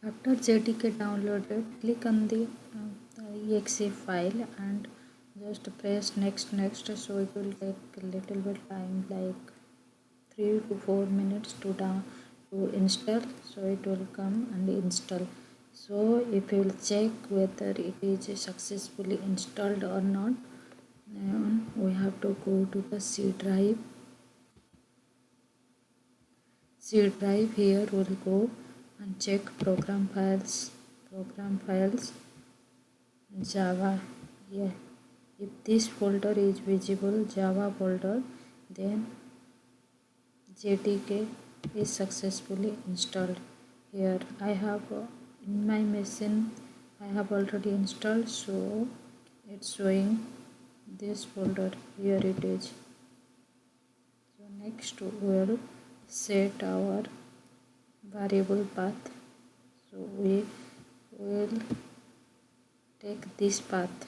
After JDK downloaded, click on the exe file and just press next. So it will take a little bit time, like 3 to 4 minutes to install. So it will come and install. So if you will check whether it is successfully installed or not, we have to go to the C drive. Here we'll go and check program files, Java. Yeah, if this folder is visible, Java folder, then JDK is successfully installed. Here I have in my machine I have already installed, so it's showing this folder. Here it is. So next we'll set our variable path. So we will take this path.